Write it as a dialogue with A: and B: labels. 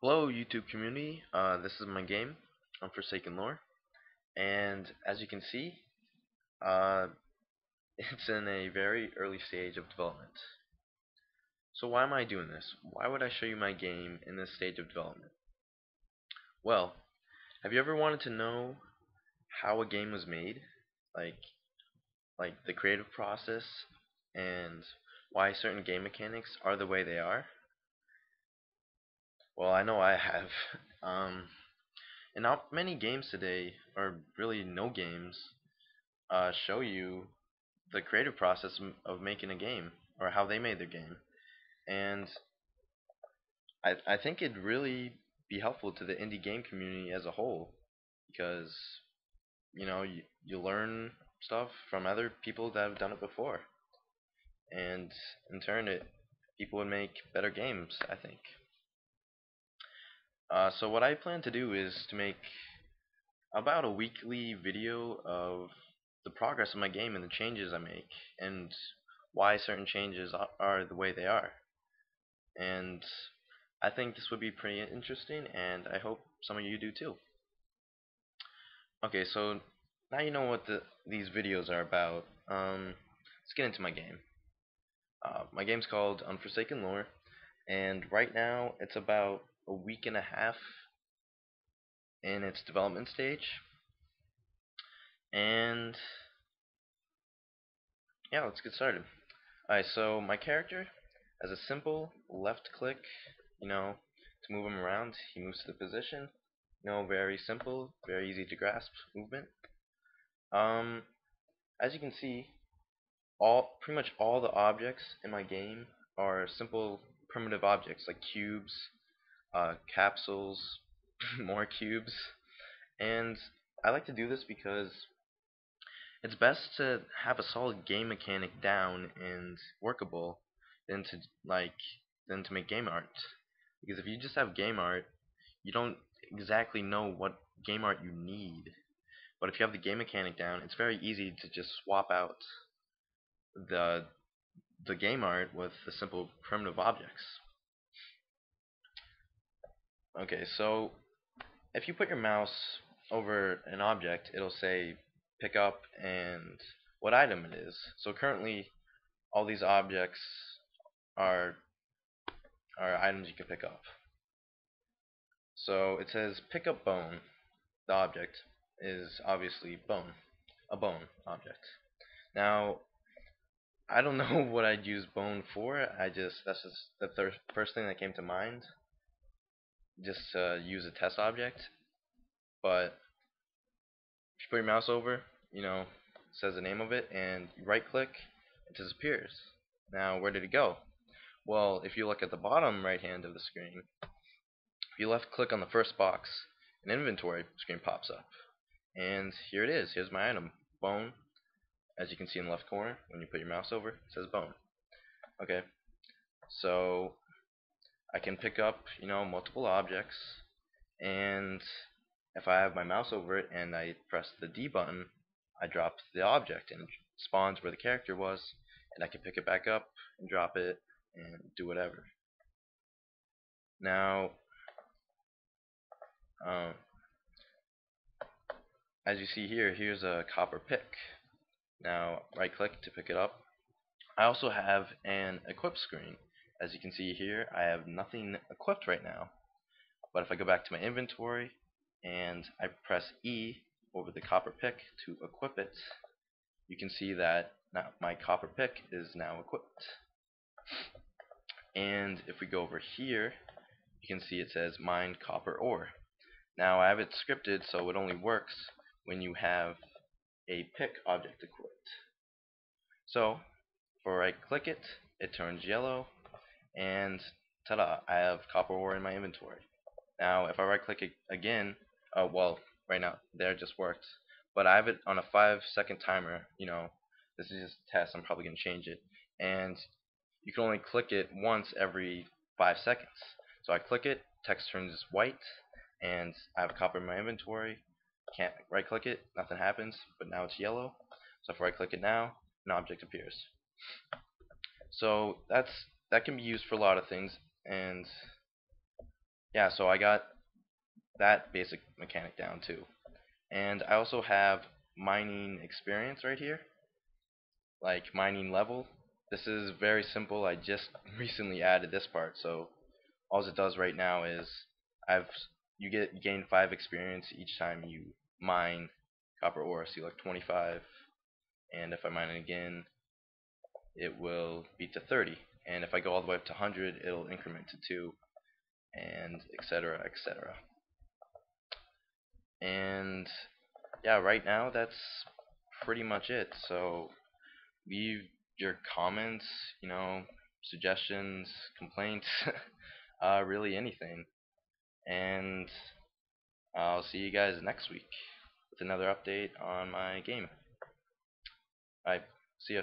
A: Hello YouTube community, this is my game, Unforsaken Lore, and as you can see, uh, it's in a very early stage of development. So why am I doing this? Why would I show you my game in this stage of development? Well, have you ever wanted to know how a game was made? Like, like the creative process and why certain game mechanics are the way they are? Well, I know I have. Um, and not many games today, or really no games, show you the creative process of making a game or how they made their game. And I think it'd really be helpful to the indie game community as a whole because you learn stuff from other people that have done it before, and in turn, it people would make better games, I think. So what I plan to do is to make about a weekly video of the progress of my game and the changes I make and why certain changes are the way they are. And I think this would be pretty interesting, and I hope some of you do too. Okay, so now you know what these videos are about. Let's get into my game. My game's called Unforsaken Lore, and right now it's about a week and a half in its development stage. And yeah, let's get started. Alright, so my character has a simple left click, to move him around. He moves to the position. Very simple, very easy to grasp movement. Um, as you can see, pretty much all the objects in my game are simple primitive objects like cubes, capsules, more cubes, and I like to do this because it's best to have a solid game mechanic down and workable than to like than to make game art. Because if you just have game art, you don't exactly know what game art you need. But if you have the game mechanic down, it's very easy to just swap out the the game art with the simple primitive objects. Okay, so if you put your mouse over an object, it'll say pick up and what item it is. So currently, all these objects are items you can pick up. So it says pick up bone. The object is obviously bone, a bone object. Now, I don't know what I'd use bone for. That's just the first thing that came to mind. Just use a test object. But if you put your mouse over, it says the name of it, and you right click, it disappears. Now, where did it go? Well, if you look at the bottom right hand of the screen, if you left click on the first box, an inventory screen pops up. And here it is. Here's my item, bone. As you can see in the left corner, when you put your mouse over, it says bone. Okay, so I can pick up, multiple objects, and if I have my mouse over it and I press the D button, I drop the object and it spawns where the character was, and I can pick it back up and drop it and do whatever. Now, um, as you see here, here's a copper pick. Now, right click to pick it up. I also have an equip screen. As you can see here, I have nothing equipped right now. But if I go back to my inventory and I press E over the copper pick to equip it, you can see that now my copper pick is now equipped. And if we go over here, you can see it says mine copper ore. Now I have it scripted so it only works when you have a pick object equipped. So if I right click it, it turns yellow, and ta-da, I have copper ore in my inventory. Now if I right click it again, well, right now there it just worked, but I have it on a 5-second timer. This is just a test, I'm probably going to change it, and you can only click it once every 5 seconds. So I click it, text turns white, and I have a copper in my inventory. Can't right click it, nothing happens, but now it's yellow. So if I right click it now, an object appears. So that can be used for a lot of things, and yeah, so I got that basic mechanic down too. And I also have mining experience right here, like mining level. This is very simple. I just recently added this part, so all it does right now is I've you gain 5 experience each time you mine copper ore. So you like 25, and if I mine it again, it will be to 30. And if I go all the way up to 100, it'll increment to 2, and etc. etc. And yeah, right now that's pretty much it. So leave your comments, suggestions, complaints, really anything. And I'll see you guys next week with another update on my game. Alright, see ya.